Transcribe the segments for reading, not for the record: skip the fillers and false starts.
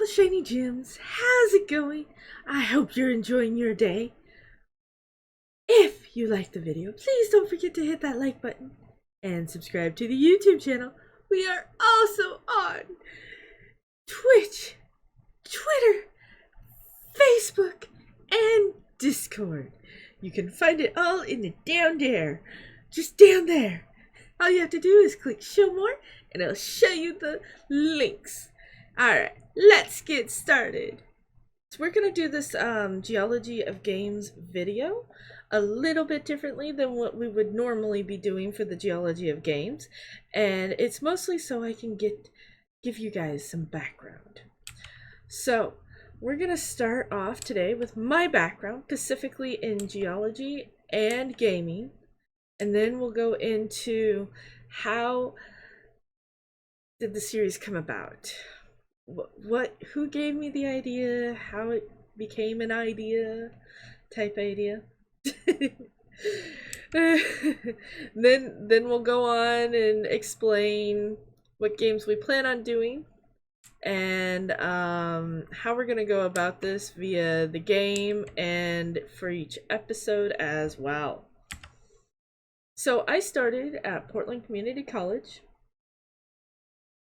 beautiful shiny gems. How's it going? I hope you're enjoying your day. If you liked the video, please don't forget to hit that like button and subscribe to the YouTube channel. We are also on Twitch, Twitter, Facebook, and Discord. You can find it all in the down there. Just down there. All you have to do is click show more and it'll show you the links. Alright, let's get started. So we're going to do this Geology of Games video a little bit differently than what we would normally be doing for the Geology of Games. And it's mostly so I can give you guys some background. So we're going to start off today with my background, specifically in geology and gaming. And then we'll go into how did the series come about? Who gave me the idea? How it became an idea? Type idea. then we'll go on and explain what games we plan on doing and how we're gonna go about this via the game and for each episode as well. So I started at Portland Community College,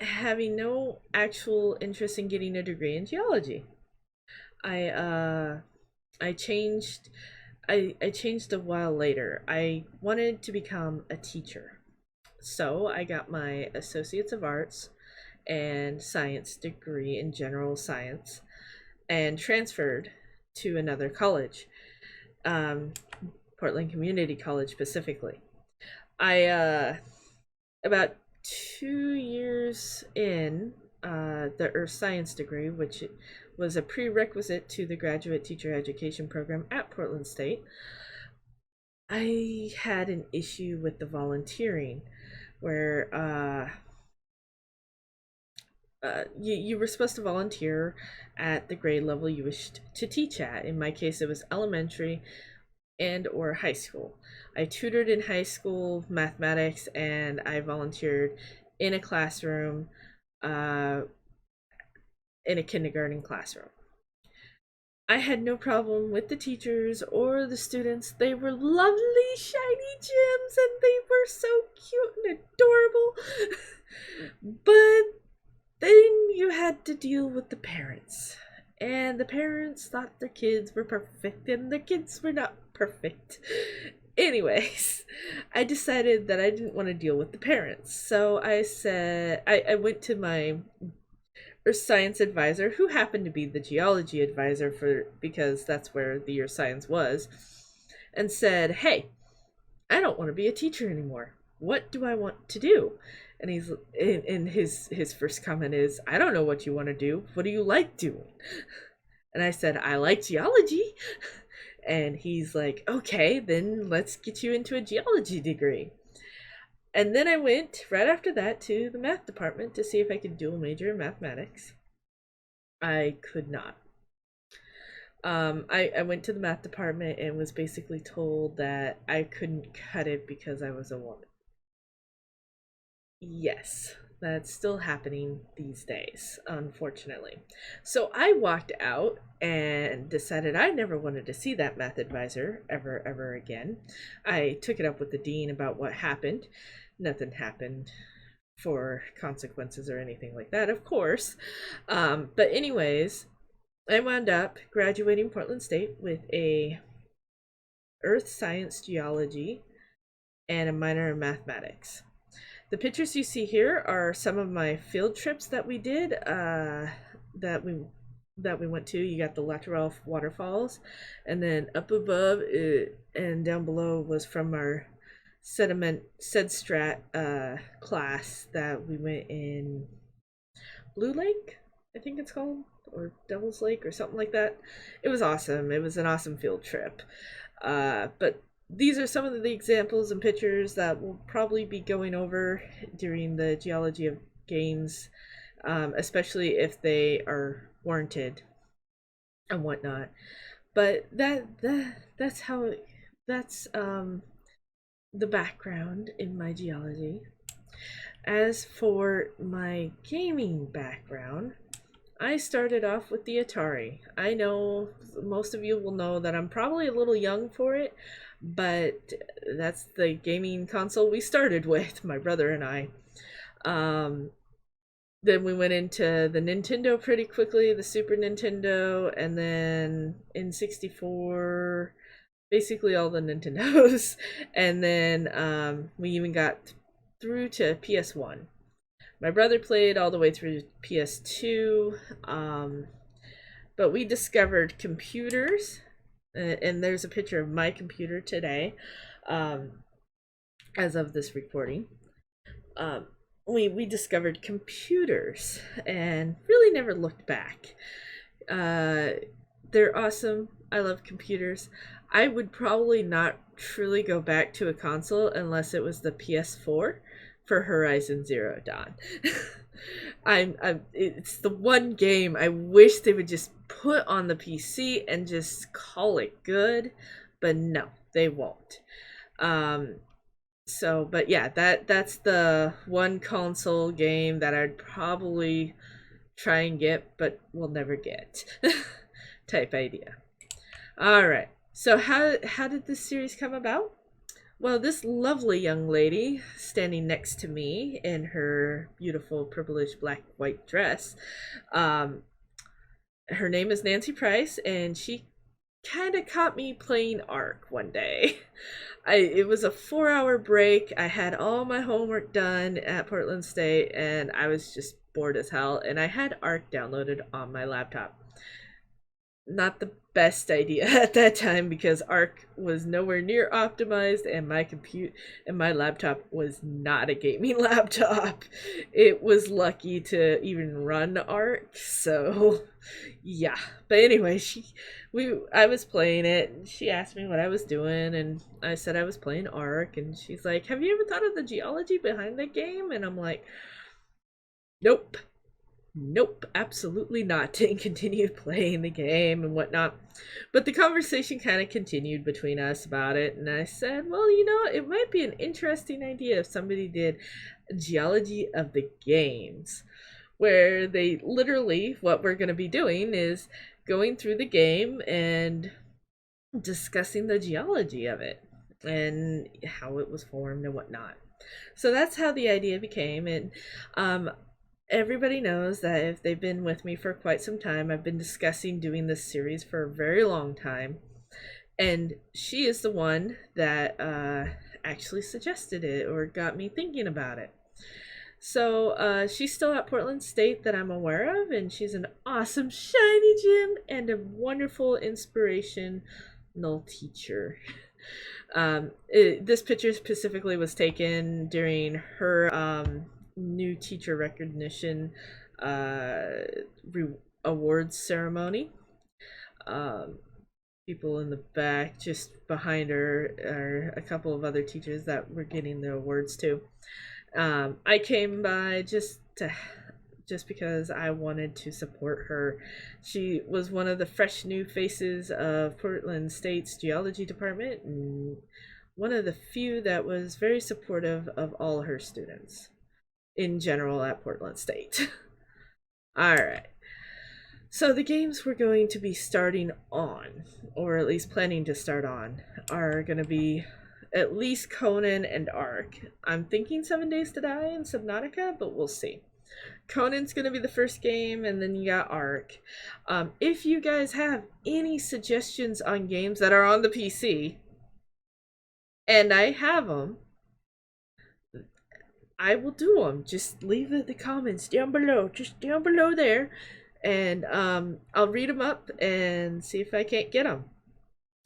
having no actual interest in getting a degree in geology. I changed a while later. I wanted to become a teacher. So I got my Associates of Arts and Science degree in general science and transferred to another college, Portland Community College specifically. I about 2 years in the Earth Science degree, which was a prerequisite to the graduate teacher education program at Portland State, I had an issue with the volunteering where you were supposed to volunteer at the grade level you wished to teach at. In my case, it was elementary and or high school. I tutored in high school mathematics and I volunteered in a classroom, in a kindergarten classroom. I had no problem with the teachers or the students. They were lovely shiny gems and they were so cute and adorable. But then you had to deal with the parents. And the parents thought their kids were perfect and their kids were not perfect. Anyways, I decided that I didn't want to deal with the parents. So I said, I went to my Earth Science advisor, who happened to be the geology advisor because that's where the Earth Science was, and said, hey, I don't want to be a teacher anymore. What do I want to do? And his first comment is, I don't know what you want to do. What do you like doing? And I said, I like geology. And he's like, okay, then let's get you into a geology degree. And then I went right after that to the math department to see if I could dual major in mathematics. I could not. I went to the math department and was basically told that I couldn't cut it because I was a woman. Yes, that's still happening these days, unfortunately. So I walked out and decided I never wanted to see that math advisor ever again. I took it up with the dean about what happened. Nothing happened for consequences or anything like that, of course. But anyways, I wound up graduating Portland State with a Earth Science Geology and a minor in mathematics. The pictures you see here are some of my field trips that we did, that we went to. You got the lateral waterfalls, and then up above it, and down below was from our sedstrat class that we went in Blue Lake, I think it's called, or Devil's Lake or something like that. It was awesome. It was an awesome field trip. But these are some of the examples and pictures that we'll probably be going over during the Geology of Games, especially if they are warranted and whatnot. But that's the background in my geology. As for my gaming background, I started off with the Atari. I know most of you will know that I'm probably a little young for it, but that's the gaming console we started with, my brother and I. Um, then we went into the Nintendo pretty quickly, the Super Nintendo, and then N64, basically all the Nintendos. And then we even got through to PS1. My brother played all the way through PS2, but we discovered computers, and there's a picture of my computer today, um, as of this recording. Um, we discovered computers and really never looked back. Uh, they're awesome. I love computers. I would probably not truly go back to a console unless it was the PS4 for Horizon Zero Dawn. It's the one game I wish they would just put on the PC and just call it good, but no, they won't. Um, but yeah, that's the one console game that I'd probably try and get, but will never get, type idea. All right. So how did this series come about? Well, this lovely young lady standing next to me in her beautiful privileged black white dress, um, her name is Nancy Price, and she kind of caught me playing Ark one day. It was a 4-hour break. I had all my homework done at Portland State, and I was just bored as hell. And I had Ark downloaded on my laptop. Not the best idea at that time because Ark was nowhere near optimized, and my laptop was not a gaming laptop. It was lucky to even run Ark, so yeah. But anyway, I was playing it, and she asked me what I was doing, and I said I was playing Ark, and she's like, "Have you ever thought of the geology behind the game?" And I'm like, "Nope." Nope, absolutely not, and continued playing the game and whatnot. But the conversation kind of continued between us about it, and I said, well, it might be an interesting idea if somebody did geology of the games, where they literally, what we're going to be doing is going through the game and discussing the geology of it and how it was formed and whatnot. So that's how the idea became, and everybody knows that if they've been with me for quite some time, I've been discussing doing this series for a very long time. And she is the one that actually suggested it or got me thinking about it. So she's still at Portland State that I'm aware of, and she's an awesome shiny gem and a wonderful inspirational teacher. This picture specifically was taken during her new teacher recognition awards ceremony. People in the back, just behind her, are a couple of other teachers that were getting the awards too. I came by just because I wanted to support her. She was one of the fresh new faces of Portland State's geology department, and one of the few that was very supportive of all her students in general at Portland State. All right. So the games we're going to be starting on, or at least planning to start on, are going to be at least Conan and Ark. I'm thinking 7 Days to Die and Subnautica, but we'll see. Conan's going to be the first game, and then you got Ark. If you guys have any suggestions on games that are on the PC, and I have them, I will do them. Just leave the comments down below, just down below there, and I'll read them up and see if I can't get them.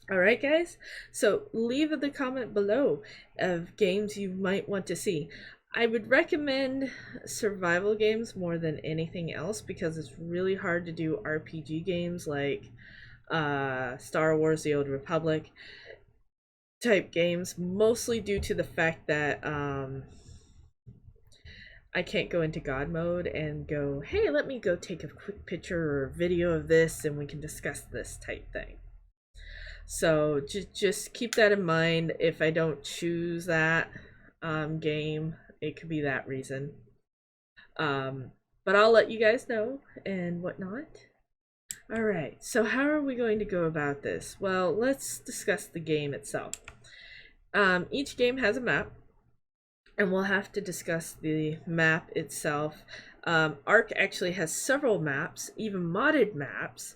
All right, guys? So leave the comment below of games you might want to see. I would recommend survival games more than anything else because it's really hard to do RPG games like Star Wars The Old Republic type games, mostly due to the fact that I can't go into God mode and go, hey, let me go take a quick picture or video of this and we can discuss this type thing. So just keep that in mind. If I don't choose that game, it could be that reason. but I'll let you guys know and whatnot. Alright, so how are we going to go about this? Well, let's discuss the game itself. Each game has a map, and we'll have to discuss the map itself. Ark actually has several maps, even modded maps.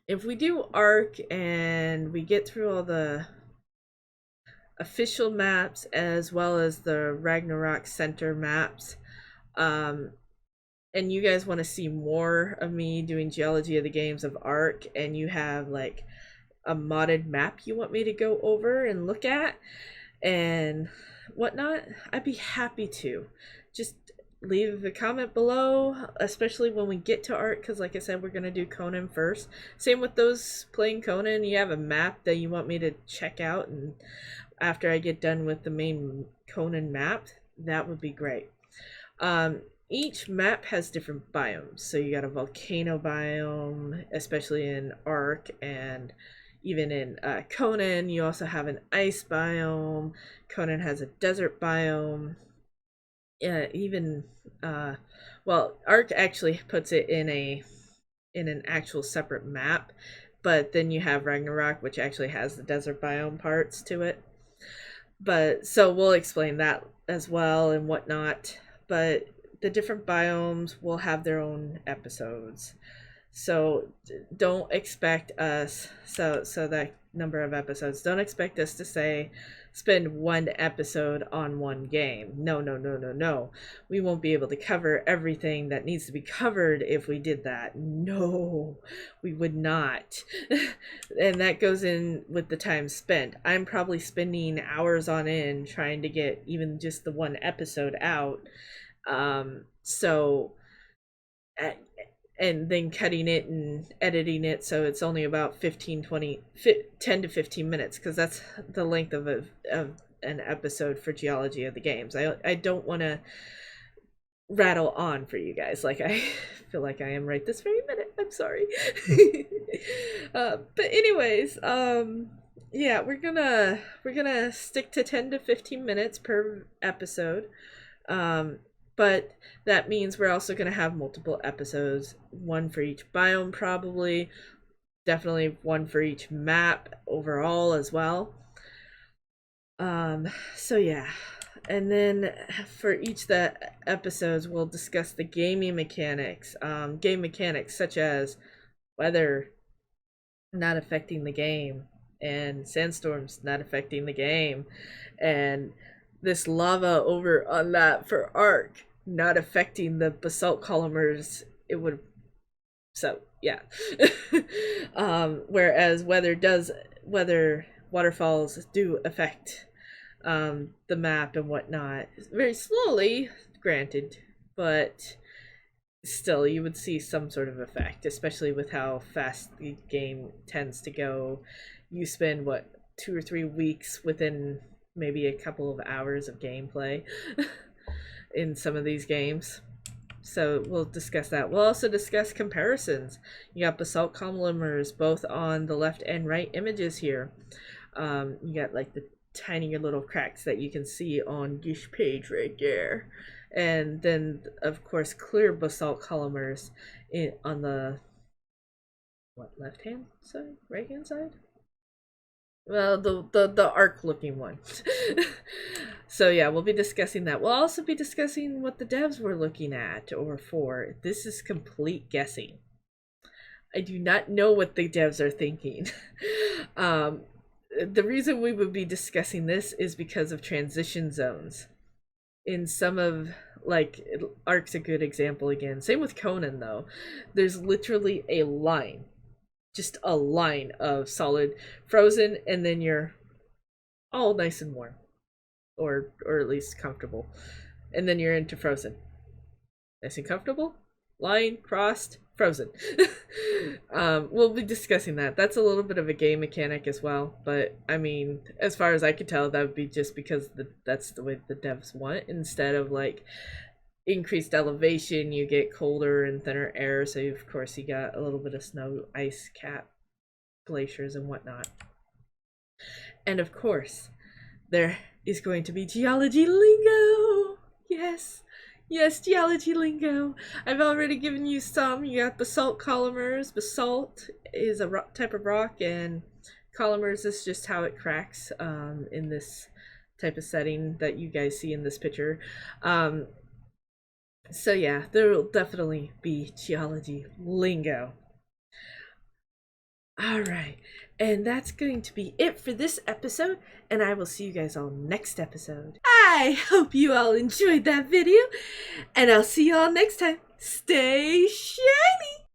If we do Ark and we get through all the official maps as well as the Ragnarok Center maps, and you guys want to see more of me doing Geology of the Games of Ark, and you have like a modded map you want me to go over and look at and whatnot, I'd be happy to. Just leave a comment below, especially when we get to Ark, because like I said, we're going to do Conan first. Same with those playing Conan, you have a map that you want me to check out, and after I get done with the main Conan map, that would be great. Each map has different biomes, so you got a volcano biome, especially in Ark, and even in Conan, you also have an ice biome. Conan has a desert biome. Even well, Ark actually puts it in an actual separate map, but then you have Ragnarok, which actually has the desert biome parts to it. But so we'll explain that as well and whatnot. But the different biomes will have their own episodes. So don't expect us, so that number of episodes, don't expect us to spend one episode on one game. No. We won't be able to cover everything that needs to be covered if we did that. No, we would not. And that goes in with the time spent. I'm probably spending hours on end trying to get even just the one episode out. And then cutting it and editing it so it's only about 10 to 15 minutes, because that's the length of an episode for Geology of the Games. I don't want to rattle on for you guys like I feel like I am right this very minute. I'm sorry. But anyways, yeah, we're gonna stick to 10 to 15 minutes per episode. But that means we're also going to have multiple episodes, one for each biome probably, definitely one for each map overall as well. So yeah, and then for each the episodes we'll discuss the gaming mechanics, game mechanics such as weather not affecting the game, and sandstorms not affecting the game, and this lava over on that for Ark not affecting the basalt columners. It would, so yeah. Whereas weather waterfalls do affect the map and whatnot, very slowly, granted, but still you would see some sort of effect, especially with how fast the game tends to go. You spend what, 2 or 3 weeks within maybe a couple of hours of gameplay in some of these games. So we'll discuss that. We'll also discuss comparisons. You got basalt columnars both on the left and right images here. You got like the tiny little cracks that you can see on this page right there. And then of course clear basalt columnars on the left hand side, right hand side? Well, the Ark looking one. So yeah, we'll be discussing that. We'll also be discussing what the devs were looking at or for. This is complete guessing. I do not know what the devs are thinking. The reason we would be discussing this is because of transition zones. In some of, like, Ark's a good example again. Same with Conan though. There's literally a line. Just a line of solid frozen, and then you're all nice and warm, or at least comfortable, and then you're into frozen, nice and comfortable, line crossed, frozen. We'll be discussing that. That's a little bit of a game mechanic as well, but I mean, as far as I could tell, that would be just because that's the way the devs want. Instead of like increased elevation, you get colder and thinner air, so of course you got a little bit of snow, ice cap, glaciers and whatnot. And of course there is going to be geology lingo. Yes, Yes, geology lingo. I've already given you some. You got basalt columars. Basalt is a type of rock, and columars is just how it cracks in this type of setting that you guys see in this picture. Um, so yeah, there will definitely be geology lingo. All right, and that's going to be it for this episode, and I will see you guys all next episode. I hope you all enjoyed that video, and I'll see you all next time. Stay shiny!